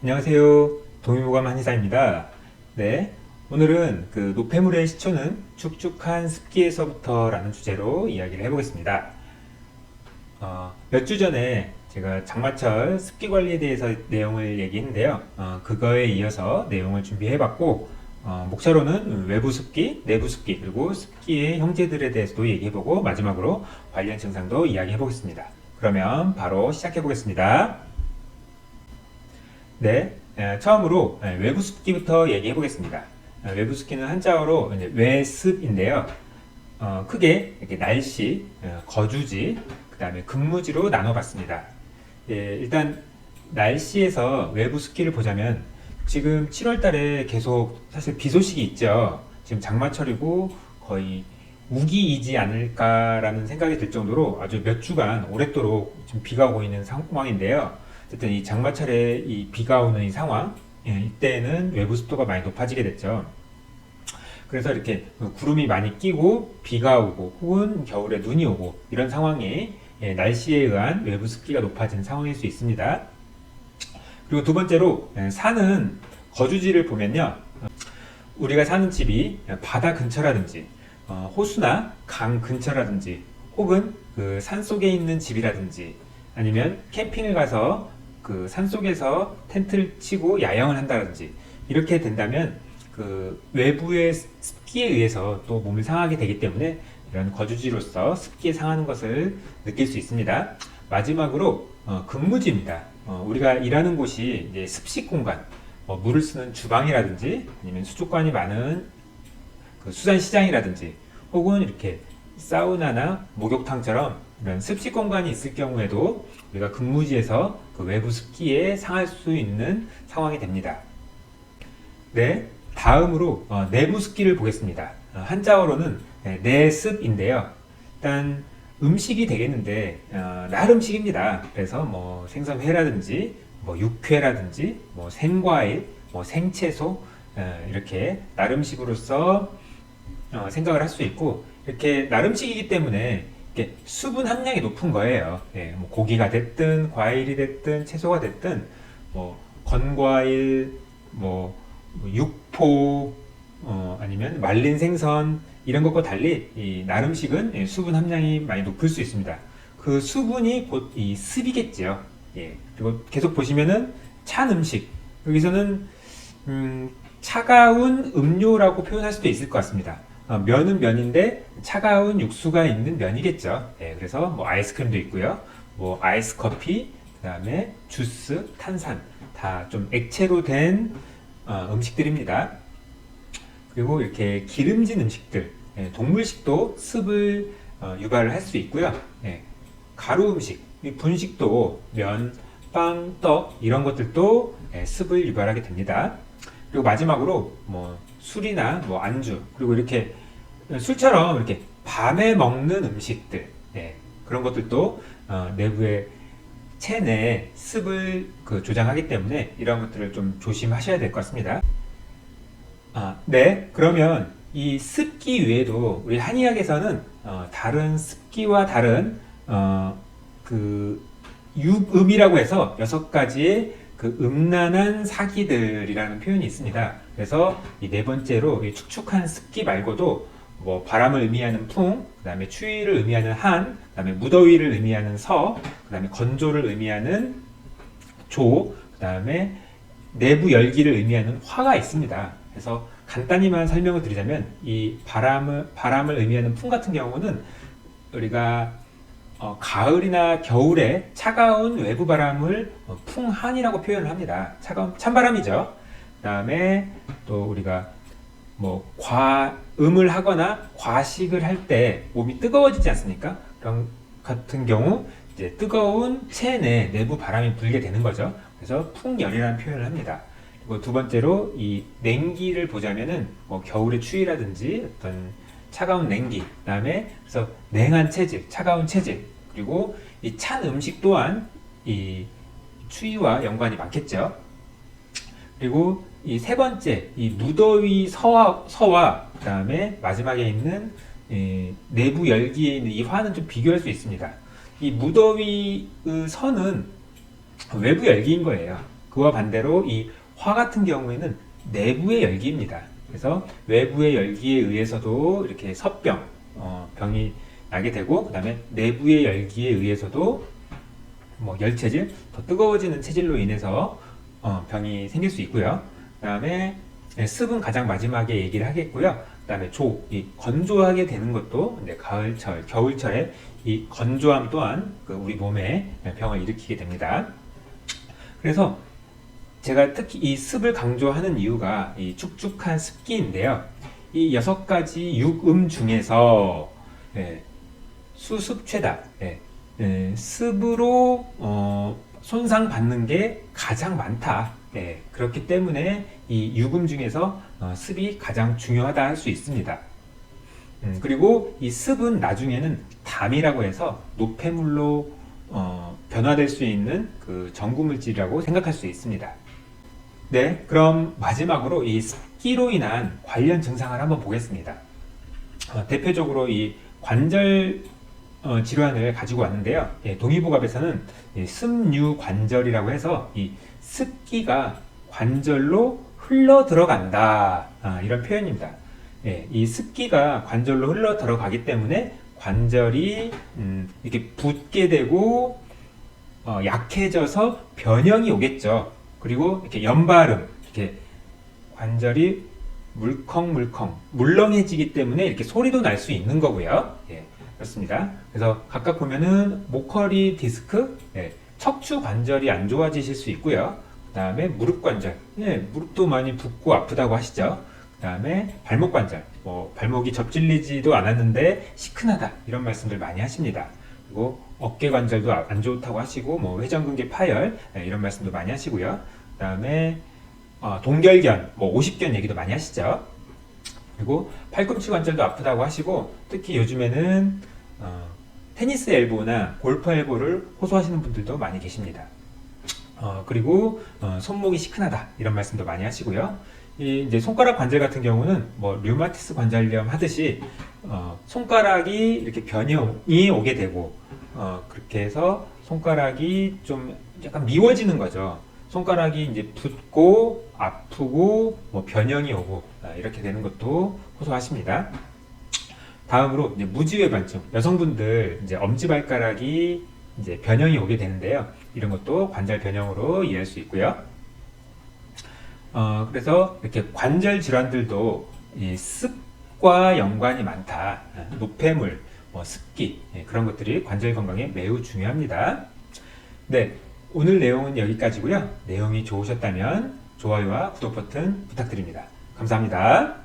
안녕하세요. 동의보감 한의사입니다. 네. 오늘은 그 노폐물의 시초는 축축한 습기에서부터라는 주제로 이야기를 해보겠습니다. 몇 주 전에 제가 장마철 습기 관리에 대해서 내용을 얘기했는데요. 그거에 이어서 내용을 준비해봤고, 목차로는 외부 습기, 내부 습기, 그리고 습기의 형제들에 대해서도 얘기해보고, 마지막으로 관련 증상도 이야기해보겠습니다. 그러면 바로 시작해보겠습니다. 네, 처음으로 외부 습기부터 얘기해 보겠습니다. 외부 습기는 한자어로 이제 외습인데요. 크게 이렇게 날씨, 거주지, 그 다음에 근무지로 나눠봤습니다. 예, 일단 날씨에서 외부 습기를 보자면 지금 7월 달에 계속 사실 비 소식이 있죠. 지금 장마철이고 거의 우기이지 않을까라는 생각이 들 정도로 아주 몇 주간 오랫도록 지금 비가 오고 있는 상황인데요. 어쨌든 이 장마철에 이 비가 오는 이 상황, 이때는 외부 습도가 많이 높아지게 됐죠. 그래서 이렇게 구름이 많이 끼고 비가 오고 혹은 겨울에 눈이 오고 이런 상황이 날씨에 의한 외부 습기가 높아진 상황일 수 있습니다. 그리고 두 번째로 사는 거주지를 보면요. 우리가 사는 집이 바다 근처라든지 호수나 강 근처라든지 혹은 그 산속에 있는 집이라든지 아니면 캠핑을 가서 그 산속에서 텐트를 치고 야영을 한다든지 이렇게 된다면 그 외부의 습기에 의해서 또 몸을 상하게 되기 때문에 이런 거주지로서 습기에 상하는 것을 느낄 수 있습니다. 마지막으로 근무지입니다. 우리가 일하는 곳이 이제 습식 공간, 물을 쓰는 주방이라든지 아니면 수족관이 많은 그 수산시장이라든지 혹은 이렇게 사우나나 목욕탕처럼 이런 습식 공간이 있을 경우에도 우리가 근무지에서 그 외부 습기에 상할 수 있는 상황이 됩니다. 네, 다음으로 내부 습기를 보겠습니다. 한자어로는 내습인데요. 일단 음식이 되겠는데 날 음식입니다. 그래서 뭐 생선회라든지 뭐 육회라든지 뭐 생과일, 뭐 생채소 이렇게 날 음식으로서 생각을 할 수 있고 이렇게 날 음식이기 때문에 이렇게 수분 함량이 높은 거예요. 예, 뭐 고기가 됐든 과일이 됐든 채소가 됐든 뭐 건과일, 뭐 육포, 아니면 말린 생선 이런 것과 달리 이 날 음식은 수분 함량이 많이 높을 수 있습니다. 그 수분이 곧 이 습이겠죠. 예, 그리고 계속 보시면은 찬 음식 여기서는 차가운 음료라고 표현할 수도 있을 것 같습니다. 면은 면인데 차가운 육수가 있는 면이겠죠. 예, 그래서 뭐 아이스크림도 있고요. 뭐 아이스 커피, 그다음에 주스, 탄산 다 좀 액체로 된 음식들입니다. 그리고 이렇게 기름진 음식들, 동물식도 습을 유발을 할 수 있고요. 가루 음식, 분식도 면, 빵, 떡 이런 것들도 습을 유발하게 됩니다. 그리고 마지막으로 뭐 술이나 뭐 안주 그리고 이렇게 술처럼 이렇게 밤에 먹는 음식들 그런 것들도 내부의 체내 습을 조장하기 때문에 이런 것들을 좀 조심하셔야 될 것 같습니다. 네. 그러면 이 습기 외에도 우리 한의학에서는 다른 습기와 다른 그 육음이라고 해서 6가지의 그 음란한 사기들이라는 표현이 있습니다. 그래서 이 네 번째로 이 축축한 습기 말고도 뭐 바람을 의미하는 풍, 그 다음에 추위를 의미하는 한, 그 다음에 무더위를 의미하는 서, 그 다음에 건조를 의미하는 조, 그 다음에 내부 열기를 의미하는 화가 있습니다. 그래서 간단히만 설명을 드리자면 이 바람을 의미하는 풍 같은 경우는 우리가 가을이나 겨울에 차가운 외부 바람을 풍한이라고 표현을 합니다. 차가운 찬바람이죠. 그 다음에 또 우리가 뭐 과음을 하거나 과식을 할 때 몸이 뜨거워지지 않습니까? 그런 같은 경우 이제 뜨거운 체내 내부 바람이 불게 되는 거죠. 그래서 풍열이라는 표현을 합니다. 그리고 두 번째로 이 냉기를 보자면은 뭐 겨울의 추위라든지 어떤 차가운 냉기, 그다음에 그래서 냉한 체질, 차가운 체질, 그리고 이 찬 음식 또한 이 추위와 연관이 많겠죠. 그리고 이 세 번째, 이 무더위 서와 그다음에 마지막에 있는 내부 열기에 있는 이 화는 좀 비교할 수 있습니다. 이 무더위 서는 외부 열기인 거예요. 그와 반대로 이 화 같은 경우에는 내부의 열기입니다. 그래서 외부의 열기에 의해서도 이렇게 섭병, 병이 나게 되고, 그 다음에 내부의 열기에 의해서도 뭐 열체질, 더 뜨거워지는 체질로 인해서 병이 생길 수 있고요. 그 다음에 습은 가장 마지막에 얘기를 하겠고요. 그 다음에 이 건조하게 되는 것도 이제 가을철, 겨울철에 이 건조함 또한 우리 몸에 병을 일으키게 됩니다. 그래서 제가 특히 이 습을 강조하는 이유가 이 축축한 습기인데요. 이 6가지 육음 중에서 수습 최다, 습으로 손상받는 게 가장 많다. 그렇기 때문에 이 육음 중에서 습이 가장 중요하다 할 수 있습니다. 그리고 이 습은 나중에는 담이라고 해서 노폐물로 변화될 수 있는 그 전구물질이라고 생각할 수 있습니다. 네, 그럼 마지막으로 이 습기로 인한 관련 증상을 한번 보겠습니다. 대표적으로 이 관절 질환을 가지고 왔는데요. 동의보감에서는 습류 관절이라고 해서 이 습기가 관절로 흘러 들어간다, 이런 표현입니다. 이 습기가 관절로 흘러 들어가기 때문에 관절이 이렇게 붓게 되고 약해져서 변형이 오겠죠. 그리고 이렇게 연발음, 이렇게 관절이 물컹물컹 물렁해지기 때문에 이렇게 소리도 날 수 있는 거고요. 그렇습니다. 그래서 각각 보면은 목허리 디스크, 척추 관절이 안 좋아지실 수 있고요. 그 다음에 무릎 관절, 무릎도 많이 붓고 아프다고 하시죠. 그 다음에 발목 관절, 발목이 접질리지도 않았는데 시큰하다, 이런 말씀들 많이 하십니다. 그리고 어깨 관절도 안 좋다고 하시고, 회전근개 파열, 이런 말씀도 많이 하시고요. 그 다음에 동결견, 50견 얘기도 많이 하시죠. 그리고 팔꿈치 관절도 아프다고 하시고, 특히 요즘에는 테니스 엘보나 골프 엘보를 호소하시는 분들도 많이 계십니다. 그리고 손목이 시큰하다, 이런 말씀도 많이 하시고요. 이제 손가락 관절 같은 경우는 류마티스 관절염 하듯이 손가락이 이렇게 변형이 오게 되고, 그렇게 해서 손가락이 좀 약간 미워지는 거죠. 손가락이 이제 붓고 아프고 변형이 오고 이렇게 되는 것도 호소하십니다. 다음으로 이제 무지외반증, 여성분들 이제 엄지발가락이 이제 변형이 오게 되는데요. 이런 것도 관절 변형으로 이해할 수 있고요. 그래서 이렇게 관절 질환들도 이 습과 연관이 많다. 노폐물, 습기, 그런 것들이 관절 건강에 매우 중요합니다. 네, 오늘 내용은 여기까지고요. 내용이 좋으셨다면 좋아요와 구독 버튼 부탁드립니다. 감사합니다.